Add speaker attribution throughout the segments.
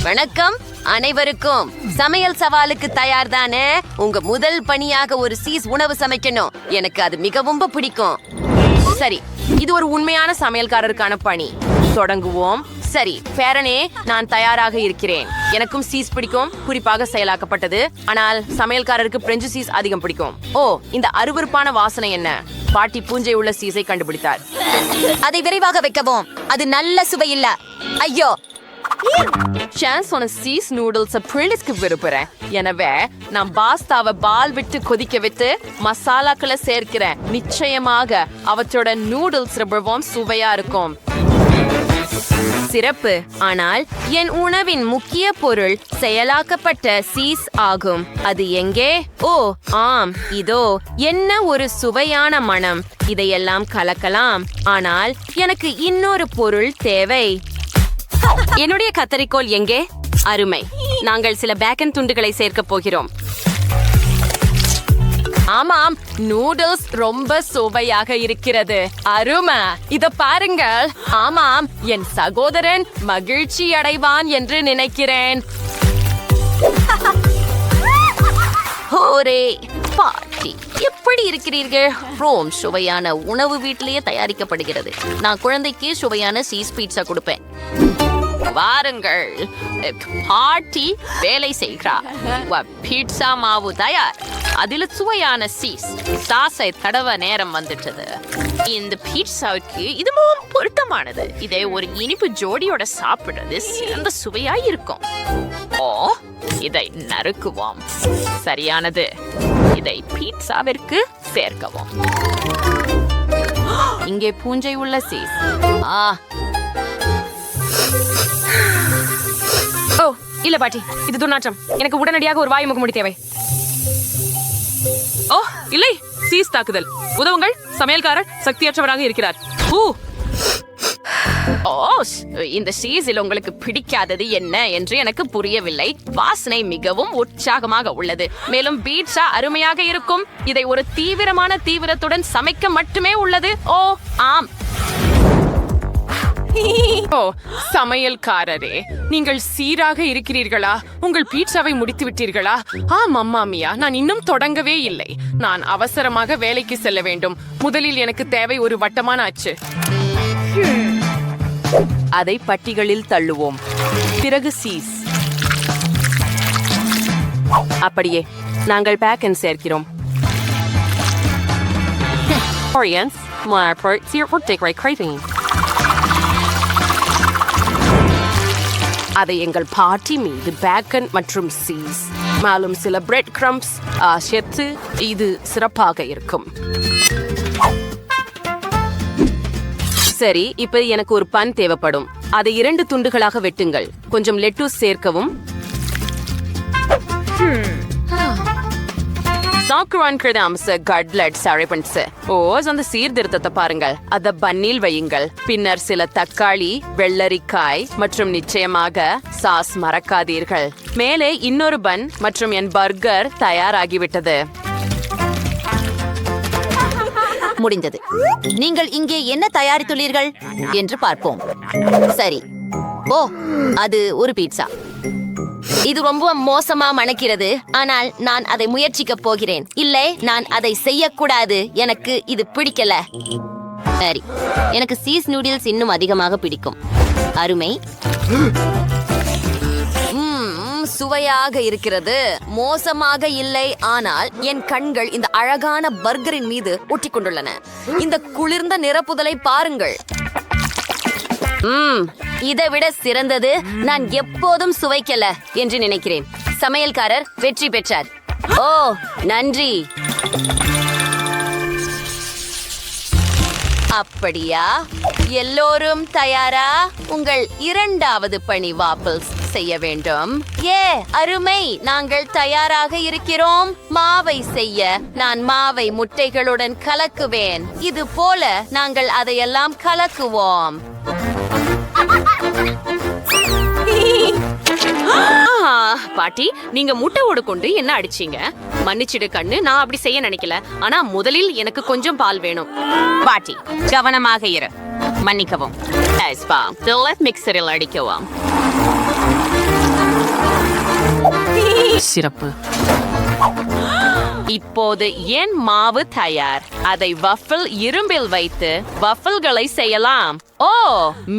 Speaker 1: வணக்கம் அனைவருக்கும். சமையல் சவாலுக்கு தயார் தானே? உங்க முதல் பணியாக ஒரு சீஸ் உணவு சமைக்கணும். எனக்கு அது மிகவும் பிடிக்கும்.
Speaker 2: சரி, இது ஒரு உண்மையான சமையல்காரருக்கான பணி. தொடங்குவோம். சரி பேரனே, நான் தயாராக இருக்கிறேன். எனக்கும் சீஸ் பிடிக்கும், குறிப்பாக செயலாக்கப்பட்டது. ஆனால் சமையல்காரருக்கு பிரெஞ்சு சீஸ் அதிகம் பிடிக்கும். ஓ, இந்த அருவருப்பான வாசனை என்ன? பாட்டி பூஞ்சை உள்ள சீஸை கண்டுபிடித்தார்.
Speaker 1: அதை விரைவாக வைக்கவும். அது நல்ல சுவை இல்ல. ஐயோ,
Speaker 2: சீஸ் நூடுல்ஸ் பிரிலிஸ்க்கு விரும்புறேன். எனவே நான் பாஸ்தாவை பால் விட்டு கொதிக்க விட்டு மசாலாக்களை சேர்க்கிறேன். நிச்சயமாக அவற்றோட நூடுல்ஸ் ரொம்பவும் சுவையா இருக்கும்.
Speaker 1: சிறப்பு. ஆனால் என் உணவின் முக்கிய பொருள் செயலாக்கப்பட்ட சீஸ் ஆகும். அது எங்கே? ஓ ஆம், இதோ. என்ன ஒரு சுவையான மனம். இதையெல்லாம் கலக்கலாம். ஆனால் எனக்கு இன்னொரு பொருள் தேவை.
Speaker 2: என்னுடைய கத்தரிக்கோல் எங்கே? அருமை. நாங்கள் சில பேக்கன் துண்டுகளை சேர்க்க போகிறோம். ஆமாம், நூடுல்ஸ் ரொம்ப சுவையாக இருக்கிறது. அருமை. இத பாருங்கள். ஆமாம், என் சகோதரன் மகிழ்ச்சி அடைவான் என்று நினைக்கிறேன்.
Speaker 1: ஹோரே பாட்டி, எப்படி இருக்கிறீர்கள்? ரோம் சுவையான உணவு வீட்டிலேயே தயாரிக்கப்படுகிறது. நான் குழந்தைக்கு சுவையான சீஸ் பீட்சா கொடுப்பேன்.
Speaker 2: வாருங்கள், பாட்டி வேலை செய்கிறார். பீட்சா மாவு தயார். அதில் சுவையான சீஸ் சாஸை தடவ நேரம் வந்துட்டது. இந்த பீட்சாவுக்கு இது மிகவும் பொருத்தமானது. இதை ஒரு இனிப்பு ஜோடியோட சாப்பிடுறது சிறந்த சுவையாய் இருக்கும். ஓ, இதை நறுக்குவோம். சரியானது. இதை பீட்சாவிற்கு சேர்க்கவும். இங்கே பூஞ்சை உள்ள சீஸ். ஓ இல்ல பாட்டி, இது துர்நாற்றம். எனக்கு உடனடியாக ஒரு வாயு முகமூடி தேவை. ஓ இல்லை, சீஸ் தாக்குதல். உதவுங்கள், சமையல்காரர் சக்தியற்றவராக இருக்கிறார். ஓ, இந்த சீஸில் உங்களுக்கு பிடிக்காதது என்ன என்று எனக்கு புரியவில்லை. வாசனை மிகவும் உற்சாகமாக உள்ளது. மேலும் பீட்சா அருமையாக இருக்கும். இதை ஒரு தீவிரத்துடன் சமைக்க மட்டுமே உள்ளது. ஓ ஆம். ஓ சமையல்காரரே, நீங்கள் சீராக இருக்கிறீர்களா? உங்கள் பீட்சாவை முடித்து விட்டீர்களா? ஆம் அம்மாமியா, நான் இன்னும் தொடங்கவே இல்லை. நான் அவசரமாக வேலைக்கு செல்ல வேண்டும். முதலில் எனக்கு தேவை ஒரு வட்டமான அச்சு. அதை பட்டிகளில் தள்ளுவோம். பிறகு சீஸ். அப்படியே நாங்கள் பேக்கன் சேர்க்கிறோம். அதை எங்கள் பாட்டி மீது பேக்கன் மற்றும் சீஸ் மேலும் சில பிரெட் கிரம்ப்ஸ் சேர்த்து இது சிறப்பாக இருக்கும். சரி, இப்ப எனக்கு ஒரு பன் தேவைப்படும். அதை 2 துண்டுகளாக வெட்டுங்கள். கொஞ்சம் லெட்டூஸ் சேர்க்கவும். அந்த சீர்திருத்தத்தை பாருங்கள். அத பன்னில் வையுங்கள். பின்னர் சில தக்காளி, வெள்ளரிக்காய் மற்றும் நிச்சயமாக சாஸ் மறக்காதீர்கள். மேலே இன்னொரு பன் மற்றும் என் பர்கர் தயாராகிவிட்டது.
Speaker 1: முடிந்தது. நீங்கள் இங்கே என்ன தயாரித்துள்ளீர்கள் என்று பார்ப்போம். சரி. ஓ, அது ஒரு பீட்சா. இது ரொம்ப மோசமா மணக்கிறது. ஆனால் நான் அதை முயற்சிக்க போகிறேன். இல்லை, நான் அதை செய்யக்கூடாது. எனக்கு இது பிடிக்கல. சரி, எனக்கு சீஸ் நூடுல்ஸ் இன்னும் அதிகமாக பிடிக்கும். அருமை. சுவையாக இருக்கிறது. மோசமாக இல்லை. ஆனால் என் கண்கள் இந்த அழகான பர்கரின் மீது ஒட்டிக்கொண்டுள்ளன. இந்த குளிர்ந்த நிரப்புதலை பாருங்கள். இதை விட சிறந்தது நான் எப்போதும் சுவைக்கல என்று நினைக்கிறேன். சமையல்காரர் வெற்றி பெற்றார். ஓ நன்றி. அப்படியா? எல்லோரும் தயாரா? உங்கள் 2வது பணி வாஃபிள்ஸ் செய்ய வேண்டும். அருமை. நாங்கள் தயாராக இருக்கிறோம். மாவை செய்ய நான் மாவை முட்டைகளுடன் கலக்குவேன். இது போல நாங்கள் அதையெல்லாம் கலக்குவோம்.
Speaker 2: பாட்டி, நீங்க முட்டையோடு கொண்டு என்ன அடிச்சீங்க? மன்னிச்சிடு கண்ணு, நான் அப்படி செய்ய நினைக்கல. ஆனா முதலில் எனக்கு கொஞ்சம் பால் வேணும். பாட்டி, கவனமாக இரு. மன்னிக்கவும். மிக்சரில் அடிக்கவும். சிறப்பு. இப்போது என் மாவு தயார். அதை வஃபிள் இரும்பில் வைத்து வஃபிள்களை செய்யலாம். ஓ,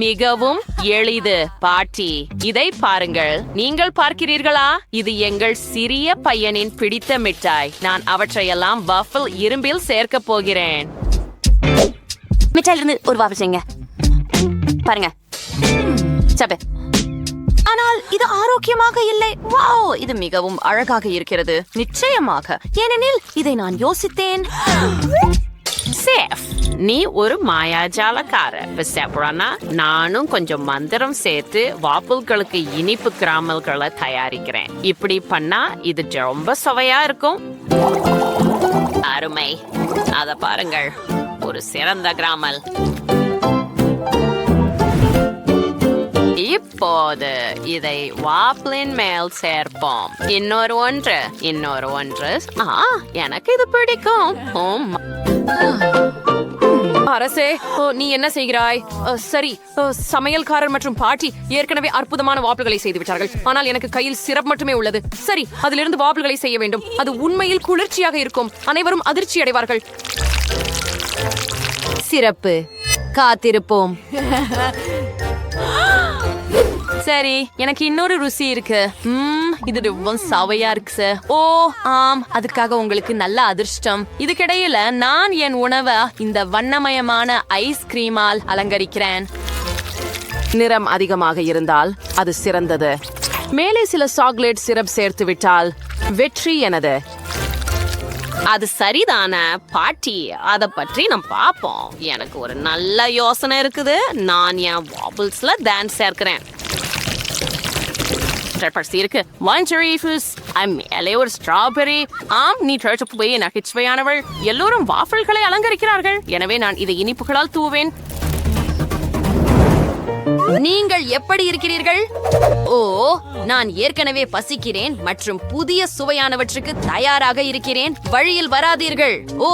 Speaker 2: மிகவும் எளிது பாட்டி. இதை பாருங்கள். நீங்கள் பார்க்கிறீர்களா? இது எங்கள் சிறிய பையனின் பிடித்த மிட்டாய். நான் அவற்றையெல்லாம் வஃபிள் இரும்பில் சேர்க்க போகிறேன்.
Speaker 1: மிட்டாயிலிருந்து ஒரு வாஃபிள் செய்யுங்க. பாருங்க. சபே. ஆனால் இது ஆரோக்கியமாக இல்லை. வாவ், இது மிகவும் அழகாக இருக்கிறது. நிச்சயமாக, ஏனெனில் இதை நான் யோசித்தேன்.
Speaker 2: சேஃப், நீ ஒரு மாயாஜாலக்கார. நானும் கொஞ்சம் மந்திரம் சேர்த்து வாப்பிள்களுக்கு இனிப்பு கிராமல்களை தயாரிக்கிறேன். இப்படி பண்ணா இது ரொம்ப சுவையா இருக்கும். அருமை. அத பாருங்கள், ஒரு சிறந்த கிராமல். இப்போது இதை வாப்ளின் மேல் சேர்ப்போம். இன்னொரு ஒன்று. எனக்கு இது பிடிக்கும். அரசே, நீ என்ன செய்கிறாய்? சரி, சமையல்காரர் மற்றும் பாட்டி ஏற்கனவே அற்புதமான வாப்பிள்களை செய்து விட்டார்கள். ஆனால் எனக்கு கையில் சிரப் மட்டுமே உள்ளது. சரி, அதிலிருந்து வாப்பிள்களை செய்ய வேண்டும். அது உண்மையில் குளிர்ச்சியாக இருக்கும். அனைவரும் அதிர்ச்சி அடைவார்கள்.
Speaker 1: சிறப்பு. காத்திருப்போம்.
Speaker 2: சரி, எனக்கு இன்னொரு ருசி இருக்கு. இது ரொம்ப சுவையா இருக்கு சார். ஓ ஆம், அதுக்காக உங்களுக்கு நல்ல அதிர்ஷ்டம். இதுக்கிடையில நான் என் உணவை இந்த வண்ணமயமான ஐஸ்கிரீமால் அலங்கரிக்கிறேன். நிறம் அதிகமாக இருந்தால் அது சிறந்தது. மேலே சில சாக்லேட் சிரப் சேர்த்து விட்டால் வெற்றி எனது. அது சரிதான பாட்டி? அத பற்றி நாம் பாப்போம். எனக்கு ஒரு நல்ல யோசனை இருக்குது. நான் என் வாபிள்ஸ்ல டான்ஸ் சேர்க்கிறேன். இருக்கு மேலே ஒரு ஸ்ட்ராபெரி. ஆம், நீ போய் நகைச்சுவையானவள். எல்லோரும் வாஃபிள்களை அலங்கரிக்கிறார்கள். எனவே நான் இதை இனிப்புகளால் தூவேன்.
Speaker 1: நீங்கள் எப்படி இருக்கிறீர்கள்? ஓ, நான் ஏற்கனவே பசிக்கிறேன் மற்றும் புதிய சுவையானவற்றுக்கு தயாராக இருக்கிறேன். வழியில் வராதீர்கள். ஓ,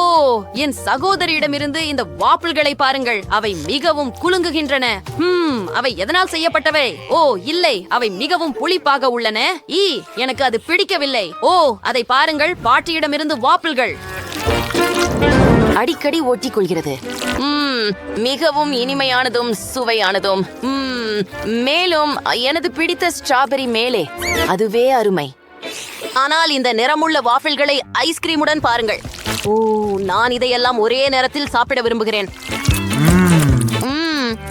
Speaker 1: என் சகோதரியிடமிருந்து இந்த வாப்பிள்களை பாருங்கள். அவை மிகவும் குலுங்குகின்றன. அவை எதனால் செய்யப்பட்டவை? ஓ இல்லை, அவை மிகவும் புளிப்பாக உள்ளன. எனக்கு அது பிடிக்கவில்லை. ஓ, அதை பாருங்கள். பாட்டியிடமிருந்து வாப்பிள்கள் அடிக்கடி ஒட்டிக் கொள்கிறது.
Speaker 2: மிகவும் இனிமையானதும் சுவையானதும். மேலும் எனது பிடித்த ஸ்ட்ராபெரி மேலே.
Speaker 1: அதுவே அருமை. ஆனால் இந்த நிறமுள்ள வாஃபிள்களை ஐஸ்கிரீமுடன் பாருங்கள். ஓ, நான் இதையெல்லாம் ஒரே நேரத்தில் சாப்பிட விரும்புகிறேன்.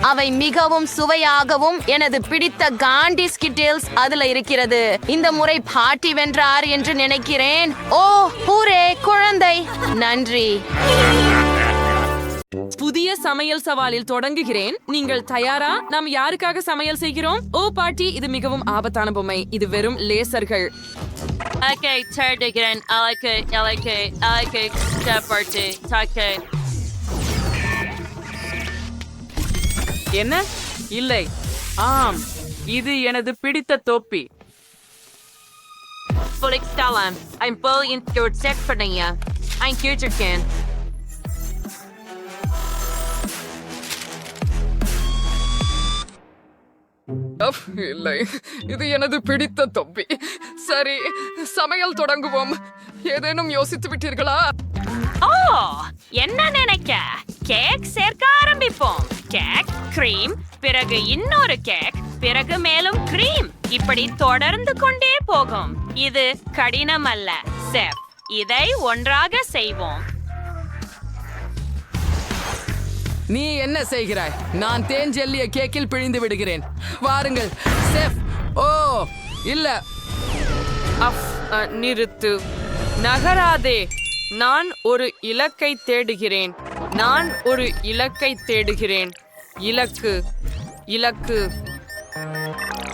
Speaker 2: அவை மிகவும் சுவையாகவும் எனது பிடித்த காண்டி ஸ்கிட்டில்ஸ் அதுல இருக்கிறது. இந்த முறை பாட்டி வென்றார் என்று நினைக்கிறேன். ஓ ஹூரே, குழந்தை. நன்றி.
Speaker 3: புதிய சமையல் சவாலில் தொடங்குகிறேன். நீங்கள் தயாரா? நாம் யாருக்காக சமையல் செய்கிறோம்? ஓ பாட்டி, இது மிகவும் ஆபத்தான பொம்மை. இது வெறும் லேசர்கள்.
Speaker 4: என்ன? இல்லை. ஆம், இது எனது பிடித்த தொப்பி.
Speaker 3: இல்லை, இது எனது பிடித்த தொப்பி. சரி, சமையல் தொடங்குவோம். ஏதேனும் யோசித்து விட்டீர்களா?
Speaker 2: ஓ, என்ன நினைக்க? கேக் சேர்க்க ஆரம்பிப்போம். கேக், கிரீம், பிறகு இன்னொரு கேக், பிறகு மேலும் கிரீம். இப்படி தொடர்ந்து கொண்டே போகும். இது கடினம் அல்ல செஃப். இதை ஒன்றாக செய்வோம்.
Speaker 3: நீ என்ன செய்கிறாய்? நான் தேன் ஜெல்லிய கேக்கில் பிழிந்து விடுகிறேன். வாருங்கள் செஃப். ஓ இல்ல,
Speaker 4: நிறுத்து. நகராதே. நான் ஒரு இலக்கை தேடுகிறேன். இலக்கு.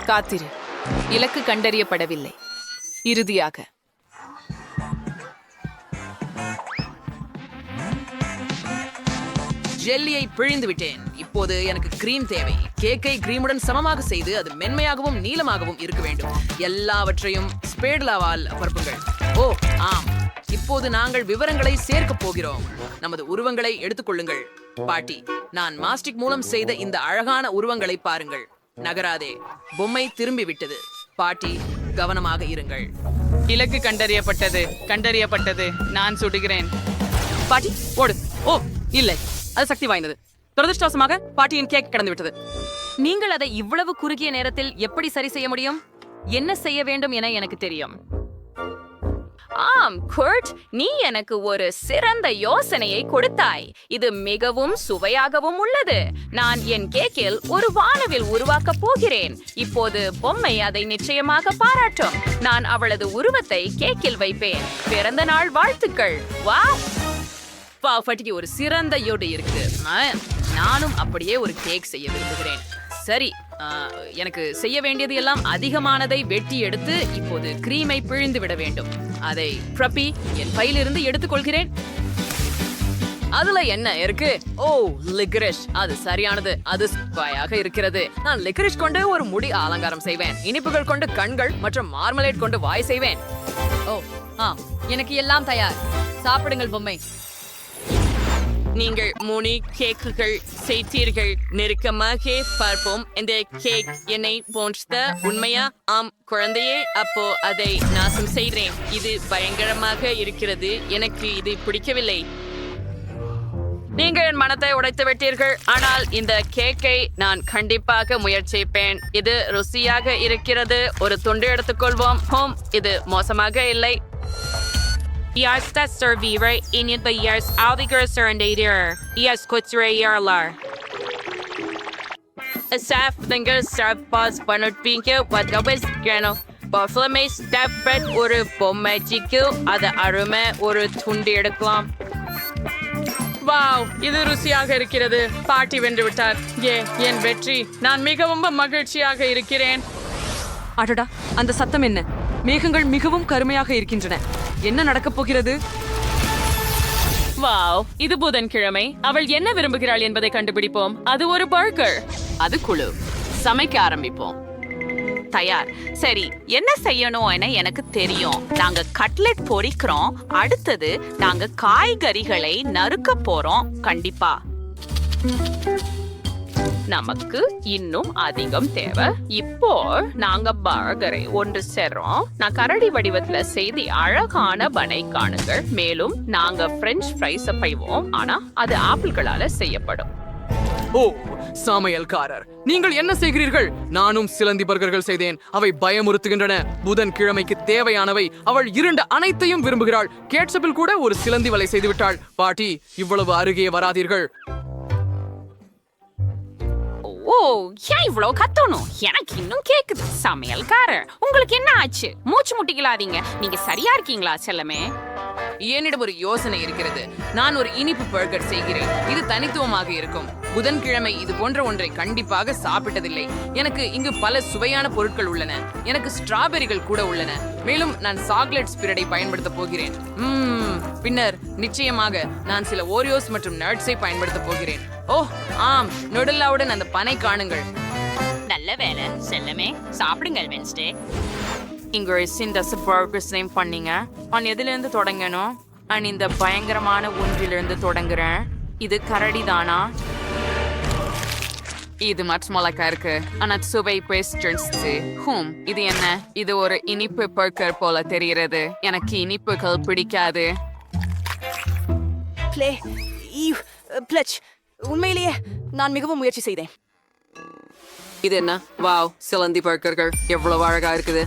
Speaker 2: காத்திரு. இலக்கு கண்டறியப்படவில்லை. இறுதியாக
Speaker 5: ஜெல்லியை பிழிந்து விட்டேன். இப்போது எனக்கு கிரீம் தேவை. கேக்கை கிரீமுடன் சமமாக செய்து அது மென்மையாகவும் நீளமாகவும் இருக்க வேண்டும். எல்லாவற்றையும் ஸ்பேடுலாவால் பரப்புங்கள். ஓ ஆம், இப்போது நாங்கள் விவரங்களை சேர்க்க போகிறோம். நமது உருவங்களை எடுத்துக்கொள்ளுங்கள். பாட்டி, நான் மாஸ்டிக் மூலம் செய்த இந்த அழகான உருவங்களை பாருங்கள். நகராதே. பொம்மை திரும்பி விட்டது. பாட்டி, கவனமாக இருங்கள்.
Speaker 4: இலக்கு கண்டறியப்பட்டது. நான் சுடுகிறேன்.
Speaker 2: பாட்டி ஓடு. ஓ இல்லை, அது சக்தி வாய்ந்தது. துரதிருஷ்டவசமாக பாட்டியின் கேக் கடந்து விட்டது. நீங்கள் அதை இவ்வளவு குறுகிய நேரத்தில் எப்படி சரி செய்ய முடியும்? என்ன செய்ய வேண்டும் என எனக்கு தெரியும்.
Speaker 6: ஆம் குர்ட், நீ எனக்கு ஒரு சிறந்த யோசனையை கொடுத்தாய். இது மிகவும் சுவையாகவும் உள்ளது. நான் என் கேக்கில் ஒரு வானவில் உருவாக்கப் போகிறேன். இப்போது பொம்மை அதை நிச்சயமாக பாராட்டும். நான் அவளது உருவத்தை கேக்கில் வைப்பேன். பிறந்த நாள் வாழ்த்துக்கள். வாவ்,
Speaker 5: பாட்டிக்கு ஒரு சிறந்த யோடு இருக்கு. நானும் அப்படியே ஒரு கேக் செய்ய விரும்புகிறேன். சரி, எனக்கு செய்ய வேண்டியது எல்லாம் அதிகமானதை வெட்டி எடுத்து இப்போது கிரீமை பிழிந்து விட வேண்டும். அதை ப்ரப்பி என் பையிலிருந்து எடுத்துக்கொள்கிறேன். அதுல என்ன இருக்கு? ஓ, லிக்கரிஷ். அது சரியானது. அது சுவையாக இருக்கிறது. நான் லிக்கரிஷ் கொண்டு ஒரு முடி அலங்காரம் செய்வேன். இனிப்புகள் கொண்டு கண்கள் மற்றும் மார்மலேட் கொண்டு வாய் செய்வேன்.
Speaker 2: ஓ ஆம், எனக்கு எல்லாம் தயார். சாப்பிடுங்கள் பொம்மை.
Speaker 6: நீங்கள் 3 கேக்குகள் செய்தீர்கள். நெருக்கமாக பார்ப்போம். இந்த கேக் என்னை போன்ற உண்மையா? ஆம் குழந்தையே, அப்போ அதை நாசம் செய்கிறேன். இது பயங்கரமாக இருக்கிறது. எனக்கு இது பிடிக்கவில்லை. நீங்கள் என் மனத்தை உடைத்து விட்டீர்கள். ஆனால் இந்த கேக்கை நான் கண்டிப்பாக முயற்சிப்பேன். இது ருசியாக இருக்கிறது. ஒரு துண்டு எடுத்துக்கொள்வோம். இது மோசமாக இல்லை.
Speaker 7: Yes, that's servire in the years aldiger surrender. Yes, kutsure yarlar.
Speaker 6: Asaf thinger serve pause panut pinke what was grano. Buffalo step bread ஒரு பொம்மை சிக்கு. அது அருமை. ஒரு துண்டு எடுக்கலாம்.
Speaker 4: வாவ், இது ருசியாக இருக்கிறது. பாட்டி வென்று விட்டார். என் வெற்றி. நான் மிகவும் மகிழ்ச்சியாக இருக்கிறேன்.
Speaker 2: அடடா, அந்த சத்தம் என்ன? மேகங்கள் மிகவும் கருமையாக இருக்கின்றன. என்ன நடக்கப் போகிறது?
Speaker 4: வாவ், இது புதன்கிழமை. அவள் என்ன விரும்புகிறாள் என்பதை கண்டுபிடிப்போம். அது ஒரு பர்கர்.
Speaker 6: அது குழு. சமைக்க ஆரம்பிப்போம். தயார். சரி, என்ன செய்யணும் என எனக்கு தெரியும். நாங்க கட்லெட் பொரிக்கிறோம். அடுத்தது நாங்க காய்கறிகளை நறுக்க போறோம். கண்டிப்பா நமக்கு இன்னும் அதிகம் தேவை. இப்போ நாங்க பர்கரை ஒன்று சேர்றோம். நான் கரடி வடிவத்துல செய்தி அழகான பனை காணுங்கள். மேலும் நாங்க பிரெஞ்ச் ஃப்ரைஸ் பைவோம். ஆனா அது ஆப்பிள்களால செய்யப்படும்.
Speaker 5: ஓ, சமையல்காரர், நீங்கள் என்ன செய்கிறீர்கள்? நானும் சிலந்தி பர்கர்கள் செய்தேன். அவை பயமுறுத்துகின்றன. புதன்கிழமைக்கு தேவையானவை. அவள் 2 அனைத்தையும் விரும்புகிறாள். கேட்சப்பில் கூட ஒரு சிலந்தி வலை செய்து விட்டாள். பாட்டி, இவ்வளவு அருகே வராதீர்கள்.
Speaker 6: ஓ, ஏன் இவ்வளவு கத்தணும்? எனக்கு இன்னும் கேக்குது. சமையல்காரர், உங்களுக்கு என்ன ஆச்சு? மூச்சு முட்டிக்கலாதீங்க. நீங்க சரியா இருக்கீங்களா செல்லமே?
Speaker 5: என்னிடம் ஒரு யோசனை இருக்கிறது. நான் ஒரு இனிப்பு பர்கர் செய்கிறேன். இது தனித்துவமாக இருக்கும். புதன்கிழமை இது போன்ற ஒன்றை கண்டிப்பாக சாப்பிட்டதில்லை. எனக்கு இங்கு பல சுவையான பொருட்கள் உள்ளன. எனக்கு ஸ்ட்ராபெரிகள் கூட உள்ளன. மேலும் நான் சாக்லேட் ஸ்பிரிட்டை பயன்படுத்த போகிறேன். பின்னர் நிச்சயமாக நான் சில ஓரியோஸ் மற்றும் நட்ஸை பயன்படுத்த போகிறேன். ஓ ஆம், நொடல்லாவுடன் அந்த பனை காணுங்கள்.
Speaker 6: நல்ல வேலை செல்லமே. சாப்பிடுங்கள் வென்ஸ்டே. இங்க இந்த பர்கர்ஸ் நேம் பண்ணீங்க. நான் எதுல இருந்து தொடங்கணும்? நான் இந்த பயங்கரமான ஒன்றிலிருந்து தொடங்குறேன். இது கரடி தானா? இது மற்றமலக்கா இருக்கு. ஆனா சுவை இது என்ன? இது ஒரு இனிப்பு பர்கர் போல தெரிகிறது. எனக்கு இனிப்புகள் பிடிக்காது.
Speaker 2: உண்மையிலேயே நான் மிகவும் முயற்சி செய்தேன்.
Speaker 5: இது என்ன? வாவ், சிலந்தி பர்கர்கள் எவ்வளவு அழகா இருக்குது.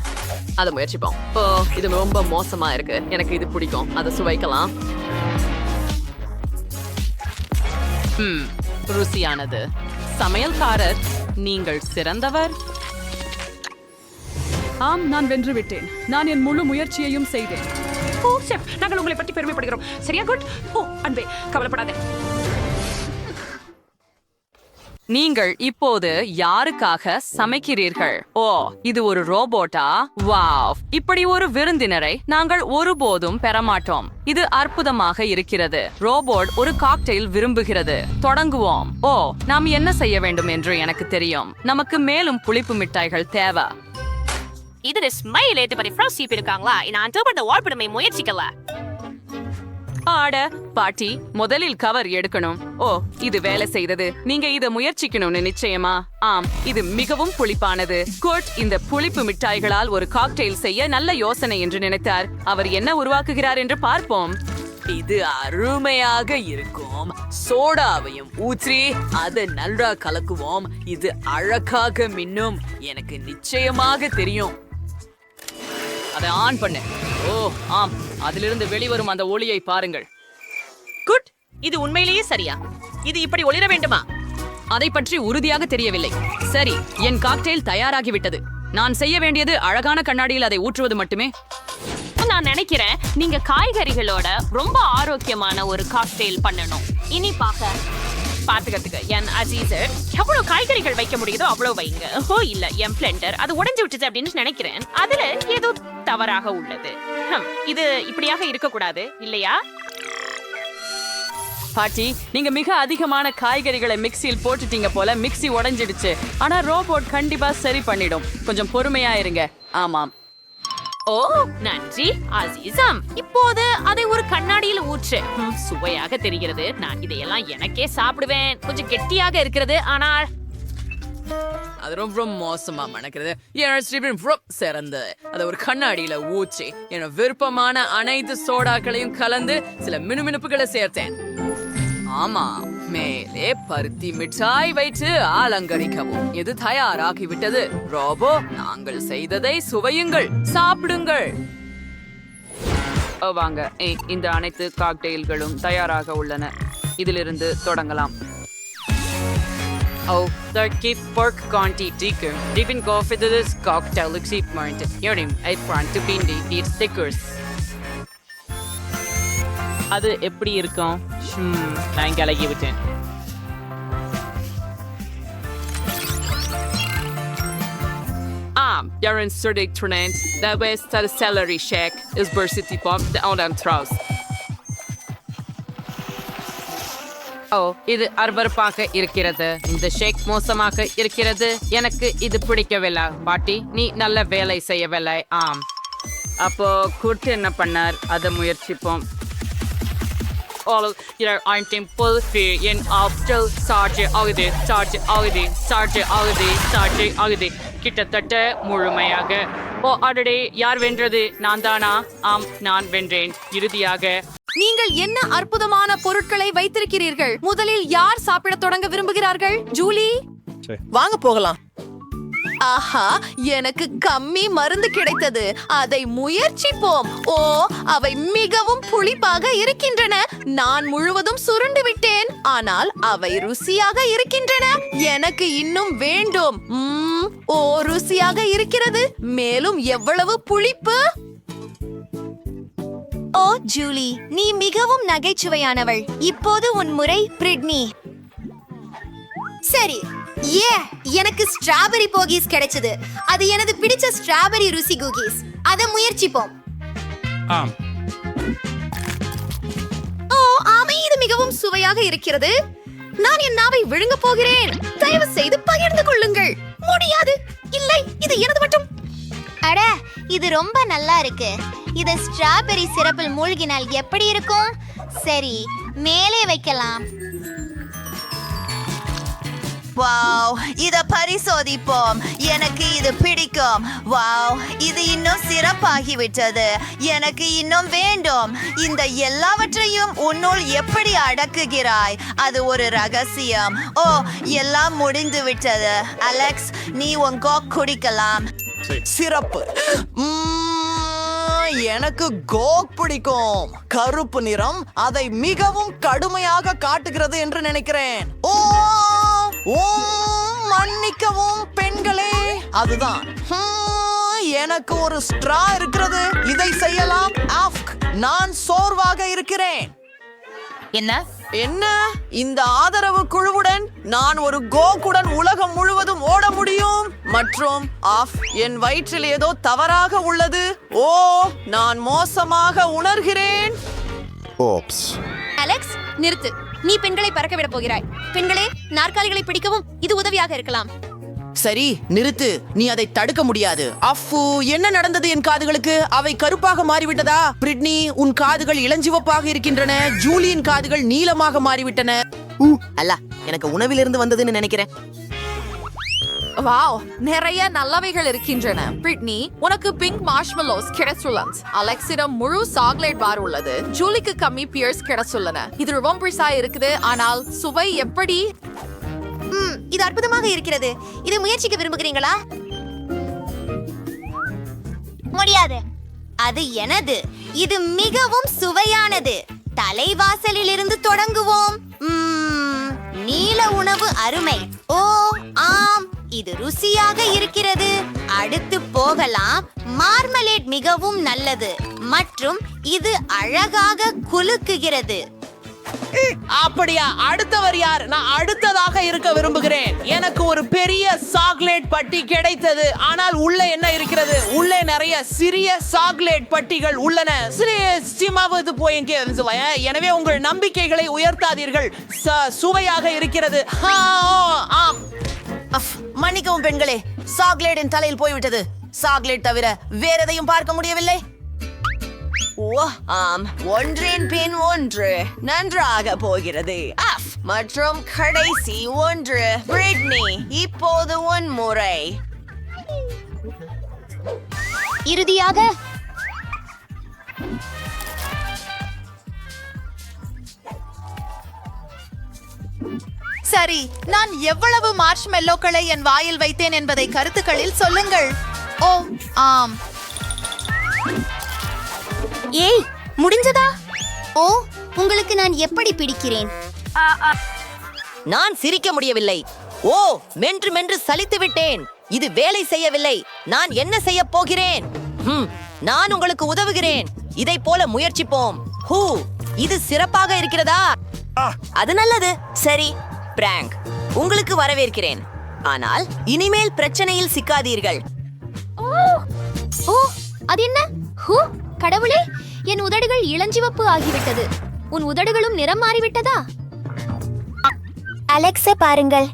Speaker 5: அதை முயற்சிப்போம். ஓ, இது ரொம்ப மோசமா இருக்கு. எனக்கு இது பிடிக்கும். அதை சுவைக்கலாம்.
Speaker 6: ருசியானது. சமையல்காரர், நீங்கள் சிறந்தவர்.
Speaker 3: ஆம், நான் வென்று விட்டேன். நான் என் முழு முயற்சியையும் செய்தேன்.
Speaker 6: ஓ செஃப், நாங்கள் உங்களை பற்றி பெருமைப்படுகிறோம். சரியா குட்? ஓ அன்பே, கவலைப்படாதே. நீங்கள் இப்போது யாருக்காக சமைக்கிறீர்கள்? ஓ, இது ஒரு ரோபோட்டா? வாவ், இப்படி ஒரு விருந்தினரை நாங்கள் ஒருபோதும் பெறமாட்டோம். இது அற்புதமாக இருக்கிறது. ரோபோட் ஒரு காக்டெயில் விரும்புகிறது. தொடங்குவோம். ஓ, நாம் என்ன செய்ய வேண்டும் என்று எனக்கு தெரியும். நமக்கு மேலும் புளிப்பு மிட்டாய்கள் தேவை.
Speaker 7: இது ஸ்மைல் ஏத்து பத்தி ஃப்ரோஸ் சீப் இருக்காங்களா? நான் அந்த வால்படமை முயற்சிக்கல.
Speaker 6: ஆட பாட்டி முதலில் கவர் எடுக்கணும். ஓ, இது வேலை செய்தது. நீங்க இத முயற்சிக்கணும்னு நிச்சயமா. ஆம், இது மிகவும் புளிப்பானது. கோட் இந்த புளிப்பு மிட்டாய்களால் ஒரு காக்டெயில் செய்ய நல்ல யோசனை என்று நினைத்தார். அவர் என்ன உருவாக்குகிறார் என்று பார்ப்போம்.
Speaker 5: இது அருமையாக இருக்கும். சோடாவையும் ஊற்றி அதை நல்லா கலக்குவோம். இது அழகாக மின்னும். எனக்கு நிச்சயமாக தெரியும்.
Speaker 6: அதை ஆன் பண்ணு. ஓ ஆம், அதிலிருந்து வெளிவரும் அந்த ஒளியை பாருங்கள்.
Speaker 2: குட். இது உண்மையிலேயே சரியா? இது இப்படி ஒளிர வேண்டுமா?
Speaker 6: அதை பற்றி உறுதியாக தெரியவில்லை. சரி, என் காக்டெயில் தயாராகிவிட்டது. நான் செய்ய வேண்டியது அழகான கண்ணாடியில் அதை ஊற்றுவது மட்டுமே.
Speaker 7: நான் நினைக்கிறேன் நீங்க காய்கறிகளோட ரொம்ப ஆரோக்கியமான ஒரு காக்டெயில் பண்ணணும். இனிப்பாக பாத்துக்கிறதுக்கு என் அசீசர் எவ்வளவு காய்கறிகள் வைக்க முடியுதோ அவ்வளவு வைங்க. ஓ இல்ல, என் பிளெண்டர் அது உடைஞ்சு விட்டுச்சு அப்படின்னு நினைக்கிறேன். அதுல ஏதோ தவறாக உள்ளது. இது இப்படியாக இருக்கக்கூடாது இல்லையா?
Speaker 3: பாட்டி, நீங்க மிக அதிகமான காய்கறிகளை மிக்சியில் போட்டுட்டீங்க போல. மிக்சி உடைஞ்சிடுச்சு. ஆனா ரோபோட் கண்டிப்பா சரி பண்ணிடும். கொஞ்சம் பொறுமையா இருங்க. ஆமாம்.
Speaker 7: ஓ நன்றி அசீசம். இப்போது அதை ஒரு கண்ணாடியில் ஊற்று. சுவையாக தெரிகிறது. நான் இதையெல்லாம் எனக்கே சாப்பிடுவேன். கொஞ்சம் கெட்டியாக இருக்கிறது, ஆனால்
Speaker 5: அது ரொம்ப மோசமா மணக்கிறது. சிறந்த அதை ஒரு கண்ணாடியில ஊற்றி என விருப்பமான அனைத்து சோடாக்களையும் கலந்து சில மினுமினுப்புகளை சேர்த்தேன். ஆமா, மேலே பருத்தி மிட்டாய் வைத்து அலங்கரிக்கவும். இது தயாராகிவிட்டது. ரோபோ, நாங்கள் செய்ததை சுவையுங்கள், சாப்பிடுங்கள்.
Speaker 6: வாங்க, இந்த அனைத்து காக்டெயில்களும் தயாராக உள்ளன. இதிலிருந்து தொடங்கலாம்.
Speaker 7: Oh, daar geeft pork conti dikker. Dippen koffie dat is cocktail excitement. Jorim, I want to bindi eat stickers.
Speaker 4: அது எப்படி இருக்கும்? நான் கலகி விட்டேன்.
Speaker 7: Jag är en sördig tränad. Det bästa celery shake is bursity pop the Adam Traus.
Speaker 2: ஓ, இது அருவருப்பாக இருக்கிறது. இந்த ஷேக் மோசமாக இருக்கிறது. எனக்கு இது பிடிக்கவில்லை. பாட்டி, நீ நல்ல வேலை செய்யவில்லை. ஆம்.
Speaker 6: அப்போ குர்ட் என்ன பண்ணார்? அதை முயற்சிப்போம்.
Speaker 7: All jag är inte full för en avtal sarge agdi கிட்டத்தட்ட முழுமையாக. ஓ அடடே, யார் வென்றது? நான் தானா? ஆம், நான் வென்றேன். இறுதியாக
Speaker 2: நீங்கள் என்ன அற்புதமான பொருட்களை வைத்திருக்கிறீர்கள். முதலில் யார் சாப்பிட தொடங்க விரும்புகிறார்கள்? ஜூலி,
Speaker 8: வாங்க போகலாம்.
Speaker 2: ஆஹா, எனக்கு கம்மி மருந்து கிடைத்தது. அதை முயற்சிப்போம். ஓ, அவை மிகவும் புளிப்பாக இருக்கின்றன. நான் முழுவதும் சுருண்டு விட்டேன். ஆனால் அவை ருசியாக இருக்கின்றன. எனக்கு இன்னும் வேண்டும். ஓ, ருசியாக இருக்கிறது. மேலும் எவ்வளவு புளிப்பு!
Speaker 9: ஓ ஜூலி, நீ மிகவும் நகைச்சுவையானவள். இப்போது உன் முறை, பிரிட்னி. சரி, எனக்கு ஸ்ட்ராபெரி போகீஸ் கிடைச்சது. அது எனது பிடிச்ச ஸ்ட்ராபெரி ருசி குகீஸ். அதை முயற்சிப்போம். ஓ ஆமை, இது மிகவும் சுவையாக இருக்கிறது. நான் என் நாவை விழுங்க போகிறேன். தயவு செய்து பகிர்ந்து கொள்ளுங்கள். முடியாது. இல்லை, இது எனது மட்டும். அட, இது ரொம்ப நல்லா இருக்கு. இத ஸ்ட்ராபெரி சிரப்பில் மூழ்கினால் எப்படி இருக்கும்? சரி, மேலே வைக்கலாம்.
Speaker 1: வாவ், இத பரிசோதிப்போம். எனக்கு இது பிடிக்கும். வாவ், இது இன்னும் சிறப்பாகிவிட்டது. எனக்கு இன்னும் வேண்டும். இந்த எல்லாவற்றையும் உன்னுள் எப்படி அடக்குகிறாய்? அது ஒரு ரகசியம். ஓ, எல்லாம் முடிந்து விட்டது. அலெக்ஸ், நீ உன் கோக் குடிக்கலாம்.
Speaker 8: சிறப்பு. எனக்கு கோக் பிடிக்கும். கருப்பு நிறம் அதை மிகவும் கடுமையாக காட்டுகிறது என்று நினைக்கிறேன். ஓ மன்னிக்கவும் பெண்களே, அதுதான். எனக்கு ஒரு ஸ்ட்ரா இருக்கிறது. இதை செய்யலாம். நான் சோர்வாக இருக்கிறேன். என்ன இந்த ஆதரவு குழுவுடன் நான் ஒரு கோக்குடன் உலகம் முழுவதும் ஓட முடியும். மற்றும் என் வயிற்றில் ஏதோ தவறாக உள்ளது. ஓ, நான் மோசமாக உணர்கிறேன்.
Speaker 9: அலெக்ஸ், நிறுத்து. நீ பெண்களை பறக்க விட போகிறாய். பெண்களே, நாற்காலிகளை பிடிக்கவும் இது உதவியாக இருக்கலாம்.
Speaker 5: சரி நிறுத்து, நீ அதை தடுக்க முடியாது. அஃபு, என்ன நடந்தது என் காதுகளுக்கு? அவை கருப்பாக மாறிவிட்டதா? பிரிட்னி, உன் காதுகள் இளஞ்சிவப்பாக இருக்கின்றன. ஜூலியின் காதுகள் நீலமாக மாறிவிட்டன. அல்ல, எனக்கு உணவிலிருந்து வந்ததுன்னு நினைக்கிறேன்.
Speaker 9: வாவ், நிறைய நல்லவைகள் இருக்கின்றன. பிரிட்னி, உனக்கு பிங்க் மார்ஷ்மெலோஸ் கிடைச்சுள்ளன. அலெக்ஸிடம் முழு சாக்லேட் பார் உள்ளது. ஜூலிக்கு கம்மி பியர்ஸ் கிடைச்சுள்ளன. இது ரொம்ப பெருசா இருக்குது, ஆனால் சுவை எப்படி?
Speaker 1: இது அற்புதமாக இருக்கிறது. இது முயற்சிக்க விரும்புகிறீங்களா? முடியாது, அது எனது. இது மிகவும் சுவையானது. தலைவாசலில் இருந்து தொடங்குவோம். நீல உணவு அருமை. ஓ ஆம், இது ருசியாக இருக்கிறது. அடுத்து போகலாம். மார்மலேட் மிகவும் நல்லது மற்றும் இது அழகாக குலுக்குகிறது.
Speaker 5: அப்படியா? அடுத்தவர் யார்? நான் அடுத்ததாக இருக்க விரும்புகிறேன். எனக்கு ஒரு பெரிய சாக்லேட் பட்டி கிடைத்தது. ஆனால் உள்ள என்ன இருக்கிறது? உள்ளே நிறைய சிறிய சாக்லேட் பட்டிகள் உள்ளன. எனவே உங்கள் நம்பிக்கைகளை உயர்த்தாதீர்கள். சுவையாக இருக்கிறது. ஆம். மன்னிக்கவும் பெண்களே, சாக்லேட்டின் தலையில் போய்விட்டது. சாக்லேட் தவிர வேற எதையும் பார்க்க முடியவில்லை. ஓ ஆம், ஒன்றின் பின் ஒன்று நன்றாக போகிறது. மற்றும் கடைசி ஒன்று. பிரிட்னி, இப்போது உன் முறை.
Speaker 1: இறுதியாக
Speaker 9: சரி, நான் எவ்வளவு மார்ஷ்மெல்லோக்களை என் வாயில் வைத்தேன் என்பதை கருத்துக்களில் சொல்லுங்கள். ஓ ஆம்.
Speaker 1: ஏய், முடிஞ்சதா? ஓ, உங்களுக்கு நான் எப்படி பிடிக்கிறேன்? நான் சிரிக்க முடியவில்லை. ஓ, மென்று மென்று சலித்து விட்டேன். இது வேலை செய்யவில்லை. நான் என்ன செய்ய போகிறேன்? நான் உங்களுக்கு உதவுகிறேன். இதை போல முயற்சிப்போம். இது சிறப்பாக இருக்கிறதா? அது நல்லது. சரி, பிராங்க், உங்களுக்கு வரவேற்கிறேன். ஆனால் இனிமேல் பிரச்சனையில் சிக்காதீர்கள்.
Speaker 10: ஓ, அது என்ன? கடவுளே, என் உதடுகள் இளஞ்சிவப்பு ஆகிவிட்டது. உன் உதடுகளும் நிறம் மாறிவிட்டதா?
Speaker 1: அலெக்ஸை பாருங்கள்.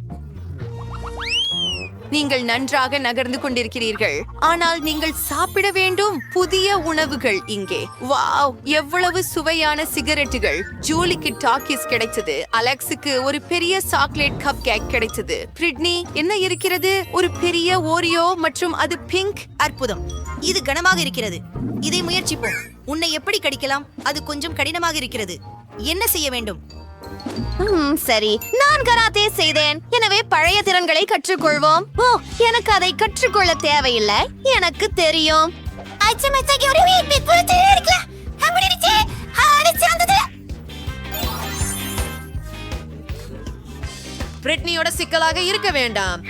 Speaker 9: நீங்கள் நன்றாக நகர்ந்து கொண்டிருக்கிறீர்கள், ஆனால் நீங்கள் சாப்பிட வேண்டும். புதிய உணவுகள் இங்கே. வாவ், எவ்வளவு சுவையான சிகரெட்டுகள். ஜூலிக்கு டாக்கிஸ் கிடைத்தது. அலெக்ஸுக்கு ஒரு பெரிய சாக்லேட் கப் கேக் கிடைத்தது. பிரிட்னி, என்ன இருக்கிறது? ஒரு பெரிய ஓரியோ மற்றும் அது பிங்க்.
Speaker 1: அற்புதம். இது கனமாக இருக்கிறது. இதை முயற்சிப்போம். உன்னை எப்படி கடிக்கலாம்? அது கொஞ்சம் கடினமாக இருக்கிறது. என்ன செய்ய வேண்டும்? சரி, நான் கராத்தே செய்தேன். எனவே பழைய திறன்களை கற்றுக்கொள்வோம். ஓ, எனக்கு அதை கற்றுக்கொள்ள தேவையில்லை. எனக்கு தெரியும்.
Speaker 9: பிரிட்னியோட சிக்கலாக இருக்க வேண்டாம்.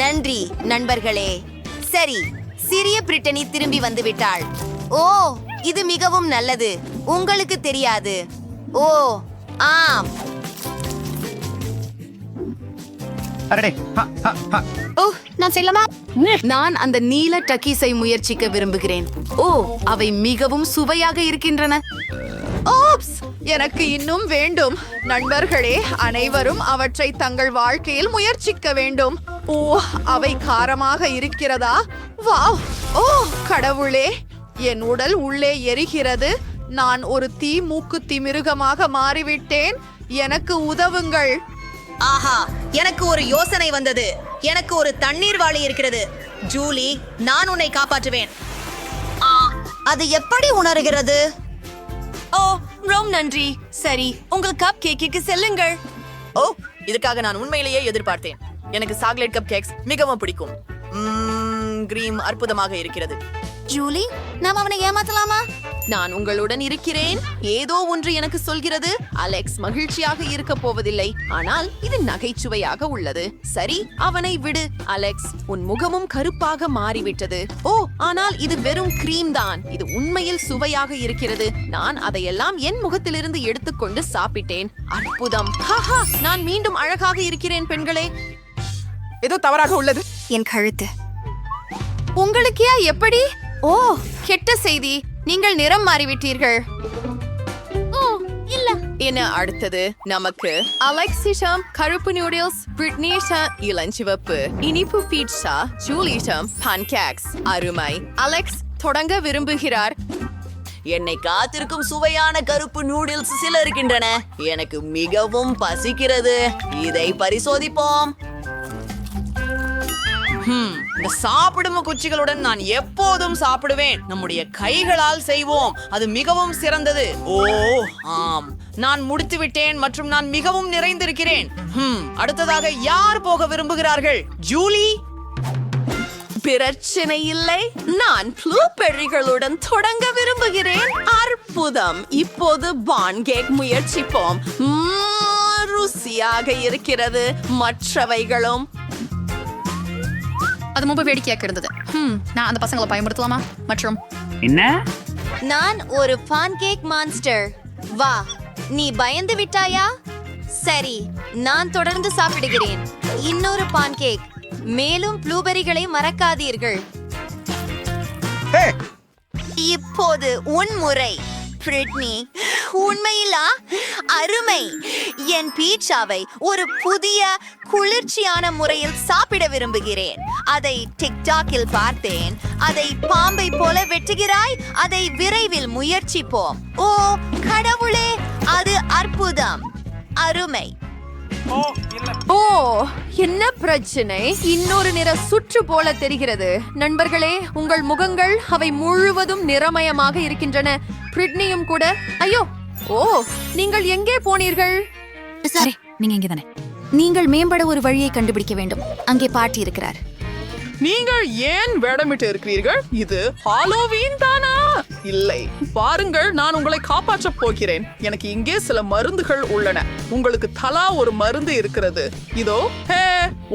Speaker 1: நன்றி நண்பர்களே. சரி, சிறிய பிரிட்டனி திரும்பி வந்து விட்டாள். ஓ, இது மிகவும் நல்லது. உங்களுக்கு தெரியாது. ஓ ஆம்.
Speaker 9: ஓ, நான் செல்லமா? நான் அந்த நீல டக்கீஸை முயற்சிக்க விரும்புகிறேன். ஓ, அவை மிகவும் சுவையாக இருக்கின்றன. ஓப்ஸ், எனக்கு இன்னும் வேண்டும். நண்பர்களே, அனைவரும் அவற்றை தங்கள் வாழ்க்கையில் முயற்சிக்க வேண்டும். ஓ, அவை காரமாக இருக்கிறதா? வாவ்! ஓ கடவுளே, என் உடல் உள்ளே எரிகிறது. நான் ஒரு தீ மூக்குத்தி மிருகமாக மாறிவிட்டேன். எனக்கு உதவுங்கள்.
Speaker 1: ஆஹா, எனக்கு ஒரு யோசனை வந்தது. எனக்கு ஒரு தண்ணீர் வாளி இருக்கிறது. ஜூலி, நான் உன்னை காப்பாற்றுவேன். அது எப்படி உணர்கிறது?
Speaker 9: ஓ, ரொம்ப நன்றி. சரி, உங்கள் கப் கேக்கிற்கு செல்லுங்கள்.
Speaker 5: ஓ, இதுக்காக நான் உண்மையிலேயே எதிர்பார்த்தேன். எனக்கு சாக்லேட் கப் கேக்ஸ் மிகவும் பிடிக்கும். கிரீம் அற்புதமாக இருக்கிறது.
Speaker 1: ஜூலி, நாம் அவனை ஏமாத்தலாமா?
Speaker 9: நான் உங்களுடன் இருக்கிறேன். ஏதோ ஒன்று எனக்கு சொல்கிறது அலெக்ஸ் மகிழ்ச்சியாக இருக்க போவதில்லை. ஆனால் இது நகைச்சுவையாக உள்ளது. சரி, அவனை விடு. அலெக்ஸ், உன் முகமும் கருப்பாக மாறிவிட்டது. ஓ, ஆனால் இது வெறும் கிரீம் தான். இது உண்மையில் சுவையாக இருக்கிறது. நான் அதையெல்லாம் என் முகத்திலிருந்து எடுத்துக்கொண்டு சாப்பிட்டேன். அற்புதம். ஹாஹா, நான் மீண்டும் அழகாக இருக்கிறேன் பெண்களே.
Speaker 5: ஏதோ தவறாக உள்ளது.
Speaker 9: என் கழுத்து. உங்களுக்கே எப்படி? ஓ, கெட்ட செய்தி. நீங்கள் நிறம் மாறிவிட்டீர்கள்.
Speaker 10: ஓ இல்ல,
Speaker 2: என்ன அடுத்தது நமக்கு அலெக்ஸிஷம் கருப்பு நூடுல்ஸ், பிரிட்னிஷம் இளஞ்சிவப்பு, இனிப்பு பீட்சா, ஜூலிஷம் பான்கேக்ஸ். அருமை. அலெக்ஸ் தொடங்க விரும்புகிறார்.
Speaker 1: என்னை காத்திருக்கும் சுவையான கருப்பு நூடுல்ஸ் சில இருக்கின்றன. எனக்கு மிகவும் பசிக்கிறது. இதை பரிசோதிப்போம்.
Speaker 5: இந்த சாப்பிடும் குச்சிகளுடன் நான் எப்போதும் சாப்பிடுவேன். நம்முடைய கைகளால் செய்வோம். அது மிகவும் சிறந்தது. ஓ ஆம், நான் முடித்து விட்டேன் மற்றும் நான் மிகவும் நிறைந்திருக்கிறேன். அடுத்ததாக யார் போக விரும்புகிறார்கள்? ஜூலி?
Speaker 2: பிரச்சனை இல்லை, நான் ப்ளூபெர்ரிகளுடன் தொடங்க விரும்புகிறேன். அற்புதம். இப்போது பான்கேக் முயற்சிப்போம். ருசியாக இருக்கிறது. மற்றவைகளும்
Speaker 9: அது ரொம்ப வேடிக்கையாக இருந்தது. நான் அந்த பசங்களை பயன்படுத்தலாமா? மற்றும்
Speaker 10: நான் ஒரு பான்கேக் மான்ஸ்டர். வா, நீ பயந்து விட்டாயா? சரி, நான் தொடர்ந்து சாப்பிடுகிறேன். இன்னொரு பான்கேக். மேலும் ப்ளூபெரிகளை மறக்காதீர்கள். இப்போது உன் முறை, பிரிட்னி. உண்மையிலா? அருமை. என் பீட்சாவை ஒரு புதிய குளிர்ச்சியான முறையில் சாப்பிட விரும்புகிறேன். அதை டிக்டாக்கில் பார்த்தேன். அதை பாம்பை போல வெட்டுகிறாய். அதை விரைவில் முயற்சிப்போம். ஓ கடவுளே, அது அற்புதம். அருமை.
Speaker 2: ஓ என்ன பிரச்சனை? இன்னொரு நிற சுற்று போல தெரிகிறது. நண்பர்களே, உங்கள் முகங்கள் அவை முழுவதும் நிறமயமாக இருக்கின்றன. பிரிட்னியும் கூட. ஐயோ, ஓ நீங்கள் எங்கே போனீர்கள்?
Speaker 9: சரி, நீங்க இங்கே தானே. நீங்கள் மேம்பட ஒரு வழியை கண்டுபிடிக்க வேண்டும். அங்கே பாட்டி இருக்கிறார்.
Speaker 5: நீங்கள் ஏன் வேடமிட்டு இருக்கிறீர்கள்? இது ஹாலோவீன் தானா? இல்லை, பாருங்கள், நான் உங்களை காப்பாற்றப் போகிறேன். எனக்கு இங்கே சில மருந்துகள் உள்ளன. உங்களுக்கு தலா ஒரு மருந்து இருக்கிறது. இதோ.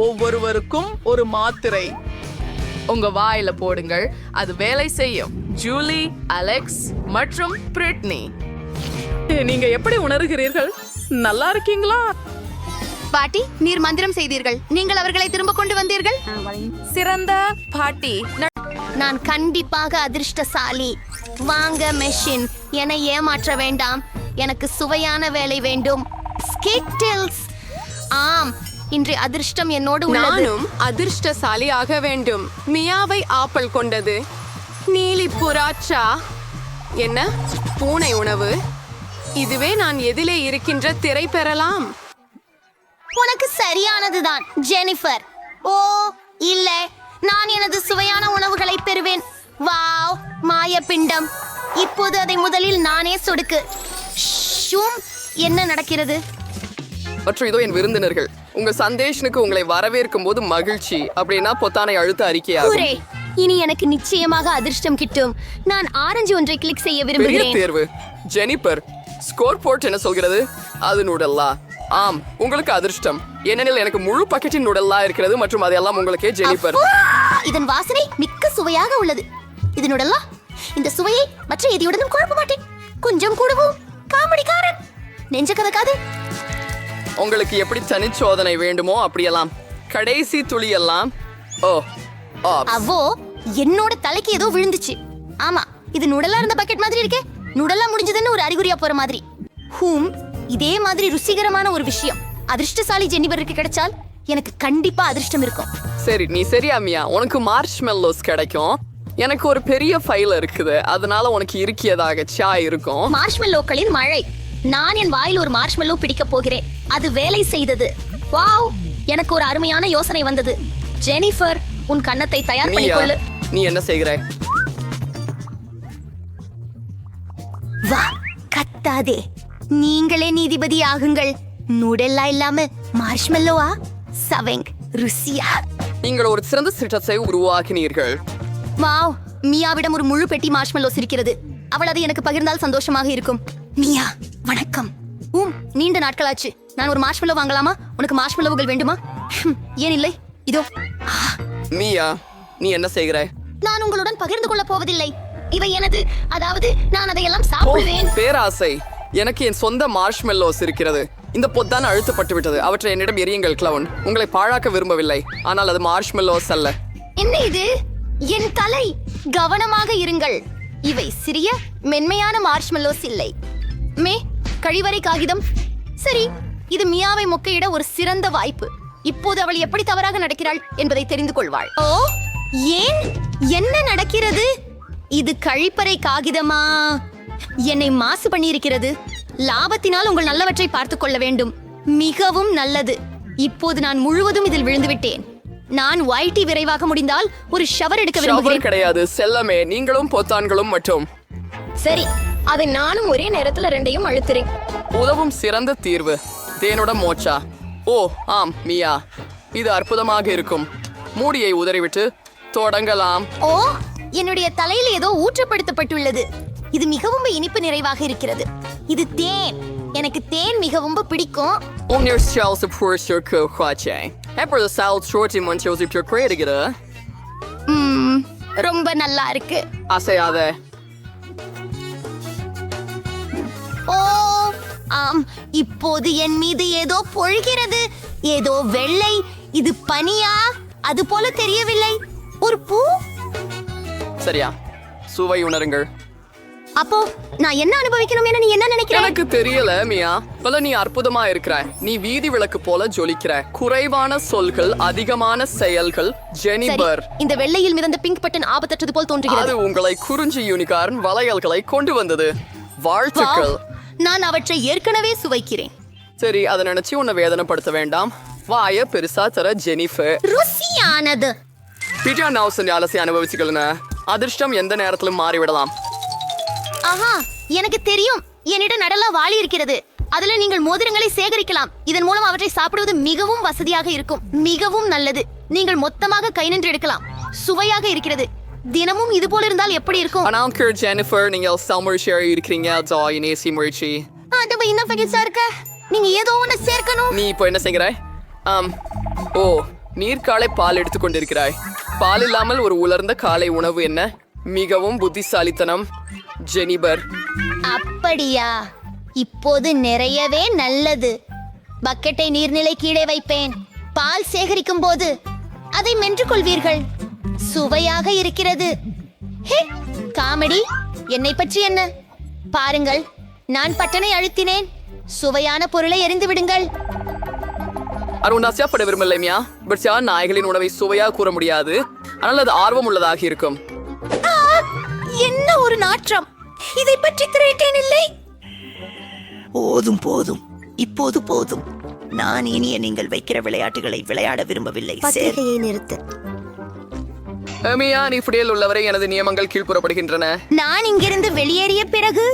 Speaker 5: ஒவ்வொருவருக்கும் ஒரு மாத்திரை.
Speaker 2: உங்க வாயில போடுங்கள். அது வேலை செய்யும். ஜூலி, அலெக்ஸ் மற்றும் பிரிட்னி.
Speaker 4: நீங்க எப்படி உணர்கிறீர்கள்? நல்லா இருக்கீங்களா?
Speaker 9: பாட்டி, நீர் மந்திரம் செய்தீர்கள். நீங்கள் அவர்களை திரும்ப கொண்டு வந்தீர்கள்.
Speaker 2: சிறந்த பாட்டி.
Speaker 10: நான் கண்டிப்பாக அதிர்ஷ்டசாலி. வாங்க மெஷின், என்னை ஏமாற்ற வேண்டாம். எனக்கு சுவையான வேலை வேண்டும். ஸ்கிட்டில்ஸ். ஆம், இன்று அதிர்ஷ்டம் என்னோடு உள்ளது.
Speaker 2: நானும் அதிர்ஷ்டசாலி ஆக வேண்டும். மியாவை ஆப்பிள் கொண்டது. நீலி புறாச்சா. என்ன பூனை உணவு? இதுவே நான் எதிலே இருக்கின்ற திரை பெறலாம்.
Speaker 10: உனக்கு சரியானதுதான் ஜெனிஃபர். ஓ இல்லை, நான் எனது சுவையான உணவுகளை பெறுவேன். வாவ், மாயப்பிண்டம். இப்போது அதை முதலில் நானே சொடுக்கு. ஷூம், என்ன நடக்கிறது?
Speaker 11: மற்றும் இதோ என் விருந்தினர்கள். உங்க சந்தேஷனுக்கு உங்களை வரவேற்கும் போது மகிழ்ச்சி. அப்படின்னா பொத்தானை அழுத்த அறிக்கையாகும்.
Speaker 10: ஹூரே, இனி எனக்கு நிச்சயமாக அதிர்ஷ்டம் கிட்டும். நான் ஆரஞ்சு ஒன்றை கிளிக் செய்ய
Speaker 11: பெரிய
Speaker 10: விரும்புகிறேன்.
Speaker 11: தேர்வு. ஜெனிபர், ஸ்கோர் போர்ட் என்ன சொல்கிறது? அது நூடல்லா. ஆம், உங்களுக்கு அதிர்ஷ்டம். ஏனெனில் எனக்கு முழு பக்கெட்டின் நூடல்லா இருக்கிறது மற்றும் அதெல்லாம் உங்களுக்கே ஜெனிபர்.
Speaker 10: இதன் வாசனை மிக்க சுவையாக உள்ளது. இதனுடல்லா இந்த சுவையை மற்ற எதையுடனும் குழப்ப மாட்டேன். கொஞ்சம் கூடவும் காமெடிக்காரன். நெஞ்ச கதக்காது.
Speaker 11: உங்களுக்கு எப்படி தனிச்சோதனை வேண்டுமோ அப்படியெல்லாம். கடைசி துளி எல்லாம். ஓ ஆப்ஸ்.
Speaker 10: அவோ என்னோட தலைக்கு ஏதோ விழுந்துச்சு. ஆமா, இது நுடலா இருந்த பக்கெட் மாதிரி இருக்கே. நுடலா முடிஞ்சதுன்னு ஒரு அறிகுறியா போற மாதிரி. இதே மாதிரி ருசிகரமான ஒரு விஷயம் அதிர்ஷ்டசாலி ஜெனிபருக்கு கிடைச்சால் எனக்கு கண்டிப்பா அதிர்ஷ்டம் இருக்கும்.
Speaker 11: சரி, நீ சரியா மியா? உனக்கு மார்ஷ்மெல்லோஸ் கிடைக்கும். எனக்கு ஒரு பெரிய ஃபைல் இருக்குது. அதனால உனக்கு இருக்கியதாக சாய் இருக்கும்.
Speaker 10: மார்ஷ்மெல்லோக்களின் மழை. நான் என் வாயில் ஒரு மார்ஷ்மெல்லோ பிடிக்க போகிறேன். அது வேலை செய்தது. வாவ், எனக்கு ஒரு அருமையான யோசனை வந்தது. ஜெனிஃபர், உன் கன்னத்தை தயார் பண்ணிக்கொள்ளு.
Speaker 11: நீ என்ன செய்கிறாய்?
Speaker 10: வா, கத்தாதே. நீங்களே நீதிபதி ஆகுங்கள். நூடெல்லா இல்லாம மார்ஷ்மெல்லோவா? சவெங், ருசியா.
Speaker 11: நீங்கள் ஒரு சிறந்த சிட்டத்தை உருவாக்கினீர்கள்.
Speaker 10: வாவ், மியாவிடம் ஒரு முழு பெட்டி மார்ஷ்மெல்லோஸ் இருக்கிறது. அவள் அதை எனக்கு பகிர்ந்தால் சந்தோஷமாக இருக்கும். மியா, வணக்கம். நீண்ட நாட்களாச்சு. நான் ஒரு மார்ஷ்மெல்லோ வாங்கலாமா? உனக்கு மார்ஷ்மெல்லோவுகள் வேண்டுமா? ஏன் இல்லை, இதோ.
Speaker 11: மியா, நீ என்ன செய்கிறாய்?
Speaker 10: நான் உங்களுடன் பகிர்ந்து கொள்ள போவதில்லை. இவை எனது, அதாவது நான் அதையெல்லாம் சாப்பிடுவேன்.
Speaker 11: பேராசை. எனக்கு என் சொந்த மார்ஷ்மெல்லோஸ் இருக்கிறது. இந்த பொத்தான் அழுத்தப்பட்டு விட்டது. அவற்றை என்னிடம் எரியுங்கள் கிளவுன். உங்களை பாழாக்க விரும்பவில்லை, ஆனால் அது மார்ஷ்மெல்லோஸ் அல்ல.
Speaker 10: என்ன இது? என் தலை. கவனமாக இருங்கள். இவை சிறிய மென்மையான மார்ஷ்மெல்லோஸ் இல்லை. கழிவறை காகிதம். சரி, இது மியாவை மொக்கையிட ஒரு சிறந்த வாய்ப்பு. இப்போது அவள் எப்படி தவறாக நடக்கிறாள் என்பதை தெரிந்து கொள்வாள். ஓ, ஏன் என்ன நடக்கிறது? இது கழிப்பறை காகிதமா? என்னை மாசு பண்ணியிருக்கிறது. லாபத்தினால் உங்கள் நல்லவற்றை பார்த்துக் கொள்ள வேண்டும். மிகவும் நல்லது. இப்போது நான் முழுவதும் இதில் விழுந்து விட்டேன். நான் ஒயிட்டி விரைவாக முடிந்தால் ஒரு ஷவர் எடுக்க
Speaker 11: ஷவர்
Speaker 10: விரும்புகிறேன்.
Speaker 11: கிடையாது செல்லமே, நீங்களும் பொத்தான்களும் மட்டும்.
Speaker 9: சரி, அதை நானும் ஒரே நேரத்துல ரெண்டையும் அழுத்துறேன்.
Speaker 11: உதவும் சிறந்த தீர்வு. தேனோட மோச்சா. ஓ ஆம் மியா, இது அற்புதமாக இருக்கும். மூடியை உதறிவிட்டு தொடங்கலாம்.
Speaker 10: ஓ, என்னுடைய தலையில் ஏதோ ஊற்றப்படுத்தப்பட்டுள்ளது. இது மிகவும் இனிப்பு நிறைவாக இருக்கிறது. இது தேன். எனக்கு தேன் மிகவும் பிடிக்கும். ரொம்ப நல்லா இருக்கு.
Speaker 11: அசையாத.
Speaker 10: ஓ ஆம், இப்போது என் மீது ஏதோ பொழிகிறது. ஏதோ வெள்ளை. இது பனியா? அது போல தெரியவில்லை. ஒரு பூ.
Speaker 11: சரியா, சுவை உணருங்கள்.
Speaker 10: அப்போ நான் என்ன அனுபவிக்கணும் என நீ என்ன நினைக்கிற?
Speaker 11: எனக்கு தெரியல மியா. பல நீ அற்புதமா இருக்கிற. நீ வீதி விளக்கு போல ஜொலிக்கிற. குறைவான சொல்கள், அதிகமான செயல்கள். ஜெனிபர்,
Speaker 10: இந்த வெள்ளையில் மிதந்த பிங்க் பட்டன் ஆபத்தற்றது போல் தோன்றுகிறது.
Speaker 11: அது உங்களை குறிஞ்சி யூனிகார்ன் வளையல்களை கொண்டு வந்தது. வாழ்த்துக்கள்.
Speaker 10: நான் அவற்றை ஏற்கனவே சுவைக்கிறேன்.
Speaker 11: சரி, அதை நினைச்சு உன்னை வேதனைப்படுத்த வேண்டாம். வாய பெருசா தர ஜெனிஃபர்.
Speaker 10: ருசியானது.
Speaker 11: பிடியா நவுசன் அலசி அனுபவிச்சுக்கலன. அதிர்ஷ்டம் எந்த நேரத்திலும் மாறிவிடலாம்.
Speaker 10: ஆஹா, எனக்கு தெரியும். என்னிடம் நடலா வாளி இருக்கிறது. அதுல நீங்கள் மோதிரங்களை சேகரிக்கலாம். இதன் மூலம் அவற்றை சாப்பிடுவது மிகவும் வசதியாக இருக்கும். மிகவும் நல்லது. நீங்கள் மொத்தமாக கை நின்று எடுக்கலாம். சுவையாக இருக்கிறது. தினமும் இது போல இருந்தால் எப்படி இருக்கும்?
Speaker 11: அனாங்கர் ஜெனிஃபர், நீங்கள் சம்மர் ஷேர் இருக்கிறீங்க. ஜாய் நேசி முயற்சி.
Speaker 10: அது என்ன பகிர்ச்சா இருக்க? நீங்க ஏதோ ஒண்ணு சேர்க்கணும்.
Speaker 11: நீ இப்போ என்ன செய்கிறாய்? ஓ, நீர்க்காலை பால் எடுத்துக்கொண்டிருக்கிறாய். பால் இல்லாமல் ஒரு உலர்ந்த காலை உணவு என்ன? மிகவும் புத்திசாலித்தனம் ஜெனிபர்.
Speaker 10: அப்படியா? இப்போது நிறையவே நல்லது. பக்கெட்டை நீர்நிலை கீழே வைப்பேன். பால் சேகரிக்கும் போது அதை மென்று கொள்வீர்கள். சுவையாக இருக்கிறது. ஹே, காமெடி. என்னை பற்றி என்ன? பாருங்கள், நான் பட்டனை அழுத்தினேன். சுவையான பொருளை எறிந்து விடுங்கள்.
Speaker 11: அருணாசியா பட விரும்பலையா? பட் நாய்களின் உணவை சுவையா கூற முடியாது. ஆனால் அது ஆர்வம் உள்ளதாக இருக்கும்.
Speaker 10: என்ன ஒரு நாற்றம்! இதை பற்றி திரையிட்டேன் இல்லை.
Speaker 12: போதும் போதும், இப்போது போதும். நான் இனிய நீங்கள் வைக்கிற விளையாட்டுகளை விளையாட விரும்பவில்லை.
Speaker 10: பத்திரிகையை நிறுத்து.
Speaker 11: மியா, நீ இப்படியில் உள்ளவரை எனது நியமங்கள் கீழ்ப்புறப்படுகின்றன.
Speaker 10: நான் இங்கிருந்து வெளியேறிய பிறகு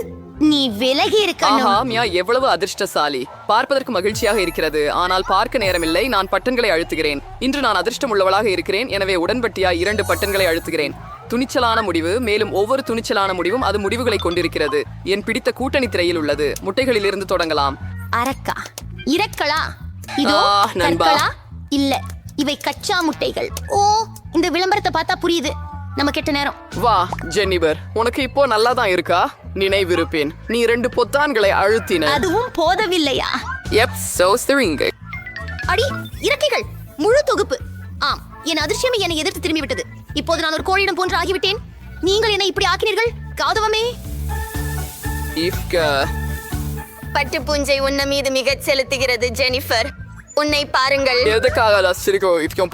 Speaker 10: நீ விலகி இருக்கணும்.
Speaker 11: ஆஹா மியா, எவ்வளவு அதிர்ஷ்டசாலி. பார்ப்பதற்கு மகிழ்ச்சியாக இருக்கிறது, ஆனால் பார்க்க நேரமில்லை. நான் பட்டன்களை அழுத்துகிறேன். இன்று நான் அதிர்ஷ்டம் உள்ளவளாக இருக்கிறேன். எனவே உடன்பட்டியா 2 பட்டன்களை அழுத்துகிறேன். துணிச்சலான முடிவு. மேலும் ஒவ்வொரு துணிச்சலான முடிவும் அது முடிவுகளை கொண்டிருக்கிறது. என் பிடித்த கூட்டணி திரையில் உள்ளது. முட்டைகளில் இருந்து தொடங்கலாம்.
Speaker 10: அரக்கா, இரக்களா? இதோ
Speaker 11: நண்பா.
Speaker 10: கற்களா? இல்ல, இவை கச்சா முட்டைகள். ஓ, இந்த விளம்பரத்தை பார்த்தா புரியுது. நம்ம கெட்ட நேரம்.
Speaker 11: வா ஜெனிபர், உனக்கு இப்போ நல்லா தான் இருக்கா? நினைவிருப்பேன், நீ 2 பொத்தான்களை அழுத்தின.
Speaker 10: அதுவும் போதவில்லையா? அடி இறக்கைகள், முழு தொகுப்பு. ஆம், என் அதிர்ஷ்டமே என்னை எதிர்த்து திரும்பி விட்டது. இப்போது நான் ஒரு கோழியிடம் போன்று ஆகிவிட்டேன். நீங்கள் என்னை இப்படி ஆக்கினீர்கள். கௌதவமே, பட்டு பூஞ்சை உன்ன மீது மிக செலுத்துகிறது. ஜெனிஃபர், உன்னை பாருங்கள்.
Speaker 11: எதுக்காக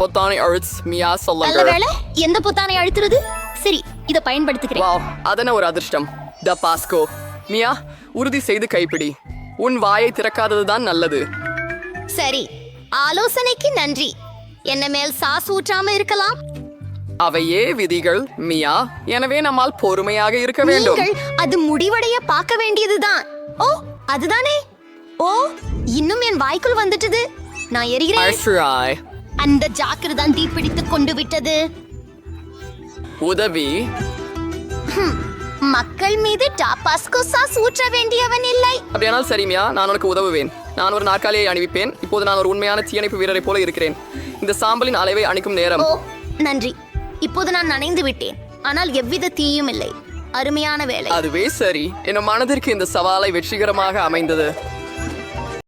Speaker 11: பொத்தானை அழுத்து மியா சொல்லுங்க.
Speaker 10: நல்லவேளை, எந்த பொத்தானை அழுத்துறது? சரி, இதை பயன்படுத்துகிறேன்.
Speaker 11: வாவ், அதன ஒரு அதிர்ஷ்டம். ட பாஸ்கோ. மியா, உறுதி செய்து கைப்பிடி. உன் வாயை திறக்காததுதான் நல்லது.
Speaker 10: சரி, ஆலோசனைக்கு நன்றி. என்ன மேல் சாஸ் ஊற்றாம இருக்கலாம்.
Speaker 11: அவையே விதிகள் மியா. எனவே நம்மால் பொறுமையாக இருக்க வேண்டும்.
Speaker 10: நீங்கள் அது முடிவடைய பார்க்க வேண்டியதுதான். ஓ, அதுதானே. ஓ, இன்னும் என் வாய்க்குள் வந்துட்டது. நான் எரிகிறேன். அந்த ஜாக்கிர தான் தீப்பிடித்துக் கொண்டு விட்டது.
Speaker 11: உதவி.
Speaker 10: மக்கள் மீது டாபாஸ்கோ சாஸ் ஊற்ற வேண்டியவன் இல்லை.
Speaker 11: அப்படியானால் சரிமியா, நான் உனக்கு உதவுவேன். நான் ஒரு நாற்காலியை அணிவிப்பேன். இப்போது நான் ஒரு உண்மையான தீயணைப்பு வீரரை போல இருக்கிறேன். இந்த சாம்பலின் அளவை அணிக்கும் நேரம்.
Speaker 10: ஓ, நன்றி. இப்போது நான் நனைந்து விட்டேன். ஆனால் எவ்வித தீயும் இல்லை. அருமையான வேலை.
Speaker 11: அதுவே சரி. என் மனதிற்கு இந்த சவாலை வெற்றிகரமாக அமைந்தது.